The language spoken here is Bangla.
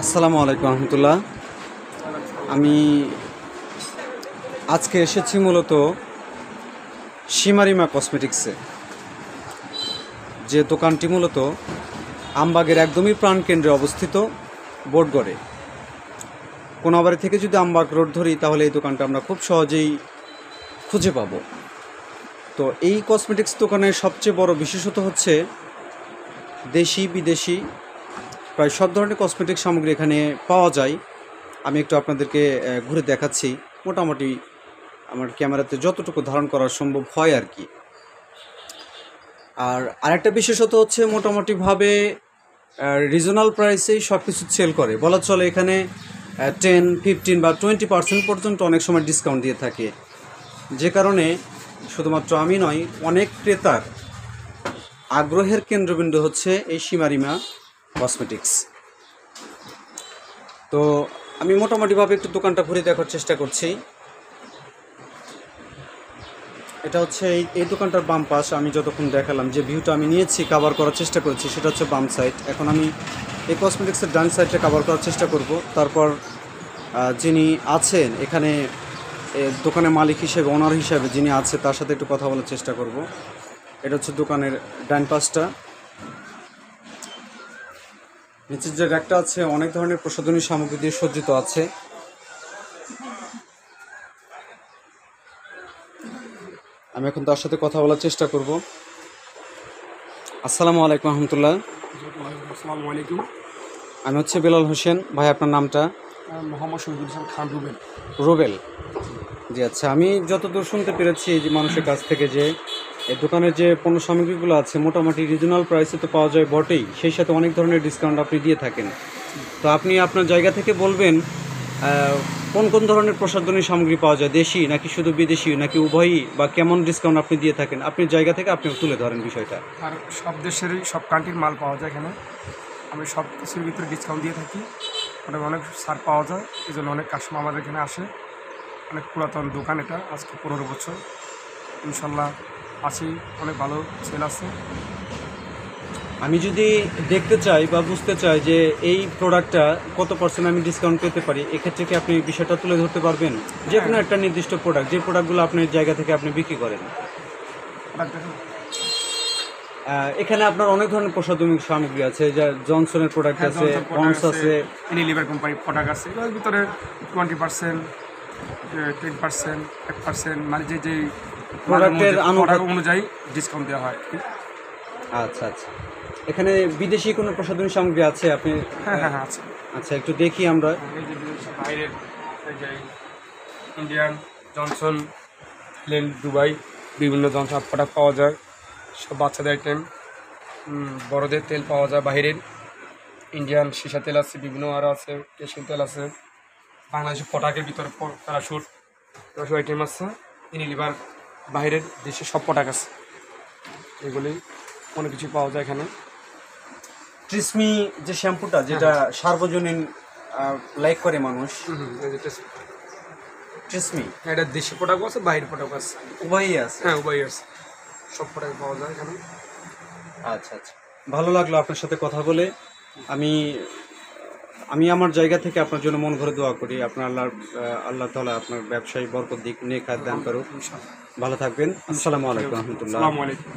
আসসালামু আলাইকুম রহমতুল্লাহ। আমি আজকে এসেছি মূলত সীমারিমা কসমেটিক্সে, যে দোকানটি মূলত আমবাগের একদমই প্রাণকেন্দ্রে অবস্থিত, বোটগড়ে। কোনাবাড়ি থেকে যদি আমবাগ রোড ধরি তাহলে এই দোকানটা আমরা খুব সহজেই খুঁজে পাব। তো এই কসমেটিক্স দোকানের সবচেয়ে বড় বিশেষত হচ্ছে দেশি বিদেশি প্রায় সব ধরনের কসমেটিক সামগ্রী এখানে পাওয়া যায়। আমি একটু আপনাদেরকে ঘুরে দেখাচ্ছি, মোটামুটি আমার ক্যামেরাতে যতটুকু ধারণ করা সম্ভব হয় আর কি। আর আরেকটা বিশেষত হচ্ছে মোটামুটিভাবে রিজনাল প্রাইসেই সব কিছু সেল করে বলা চলে। এখানে 10, 15 বা 20% পর্যন্ত অনেক সময় ডিসকাউন্ট দিয়ে থাকে, যে কারণে শুধুমাত্র আমি নয়, অনেক ক্রেতার আগ্রহের কেন্দ্রবিন্দু হচ্ছে এই সীমারিমা কসমেটিক্স। তো আমি মোটামুটিভাবে একটু দোকানটা ঘুরে দেখার চেষ্টা করছি। এটা হচ্ছে এই দোকানটার বাম পাশ। আমি যতক্ষণ দেখালাম, যে ভিউটা আমি নিয়েছি, কাভার করার চেষ্টা করেছি, সেটা হচ্ছে বাম সাইড। এখন আমি এই কসমেটিক্সের ডান সাইডটা কাভার করার চেষ্টা করব। তারপর যিনি আছেন এখানে দোকানের মালিক হিসেবে, ওনার হিসেবে যিনি আছে, তার সাথে একটু কথা বলার চেষ্টা করব। এটা হচ্ছে দোকানের ডান পাশটা। নিচের যে র্যাকটা আছে অনেক ধরনের প্রসাধনী সামগ্রী দিয়ে সজ্জিত আছে। আমি এখন তার সাথে কথা বলার চেষ্টা করব। আসসালামু আলাইকুম রহমতুল্লাহ। আসসালামু আলাইকুম। আমি হচ্ছে বেলাল হোসেন। ভাই, আপনার নামটা? মোহাম্মদ শহীদুল ইসলাম খান রুবেল। রুবেল, জি আচ্ছা। আমি যতদূর শুনতে পেরেছি যে মানুষের কাছ থেকে, যে এই দোকানের যে পণ্য সামগ্রীগুলো আছে মোটামুটি রিজনাল প্রাইসে তো পাওয়া যায় বটেই, সেই সাথে অনেক ধরনের ডিসকাউন্ট আপনি দিয়ে থাকেন। তো আপনি আপনার জায়গা থেকে বলবেন কোন কোন ধরনের প্রসাধনী সামগ্রী পাওয়া যায়, দেশি নাকি শুধু বিদেশি নাকি উভয়ই, বা কেমন ডিসকাউন্ট আপনি দিয়ে থাকেন? আপনি জায়গা থেকে আপনি তুলে ধরেন বিষয়টা। আর সব দেশেরই সব কান্ট্রির মাল পাওয়া যায় এখানে। আমি সব কিছুর ভিতরে ডিসকাউন্ট দিয়ে থাকি, অনেক ছাড় পাওয়া যায়। এই জন্য অনেক কাস্টমার আমাদের এখানে আসে। অনেক পুরাতন দোকান এটা, আজকে 15 বছর। ইনশাল্লাহ আসি, অনেক ভালো সেল আছে। আমি যদি দেখতে চাই বা বুঝতে চাই যে এই প্রোডাক্টটা কত পার্সেন্ট আমি ডিসকাউন্ট পেতে পারি, এক্ষেত্রে কি আপনি বিষয়টা তুলে ধরতে পারবেন? যে কোনো একটা নির্দিষ্ট প্রোডাক্ট, যে প্রোডাক্টগুলো আপনার জায়গা থেকে আপনি বিক্রি করেন। এখানে আপনার অনেক ধরনের প্রসাধনী সামগ্রী আছে, যা জনসনের প্রোডাক্ট আছে, পন্ডস আছে, ইউনিলিভার কোম্পানির প্রোডাক্ট আছে। এর ভিতরে 20%, 10%, 1%, মানে যে প্রোডাক্টের অনুযায়ী ডিসকাউন্ট দেওয়া হয়। আচ্ছা আচ্ছা। এখানে বিদেশি কোনো প্রসাধনী সামগ্রী আছে আপনি? হ্যাঁ আছে। আচ্ছা, একটু দেখি আমরা। এই যে বাইরের ইন্ডিয়ান, জনসন, থাইল্যান্ড, দুবাই, বিভিন্ন জনসন প্রোডাক্ট পাওয়া যায়। সব বাচ্চাদের আইটেম, বড়দের তেল পাওয়া যায় বাইরের। ইন্ডিয়ান সীসা তেল আছে, বিভিন্ন আরও আছে, কেশিন তেল আছে। বাংলাদেশের প্রোডাক্টের ভিতরে প্যারাশুট আইটেম আছে। ইউনিলিভার বাইরের দেশে সব প্রোডাক্ট আছে, এগুলি অনেক কিছু পাওয়া যায় এখানে। ট্রিসমি যে শ্যাম্পুটা, যেটা সার্বজনীন লাইক করে মানুষ, ট্রিসমি, এটা দেশি প্রোডাক্ট আছে, বাইরের প্রোডাক্ট আছে, উভয়ই আছে। হ্যাঁ উভয়ই আছে, সব প্রোডাক্ট পাওয়া যায় এখানে। আচ্ছা আচ্ছা, ভালো লাগলো আপনার সাথে কথা বলে। আমি আমার জায়গা থেকে আপনার জন্য মন ভরে দোয়া করি। আপনার আল্লাহ তাআলা আপনার ব্যবসায়ী বরকত দিক, নেক হায়াত দান করুক। ভালো থাকবেন। আসসালামু আলাইকুম রহমতুল্লাহ। আসসালামু আলাইকুম।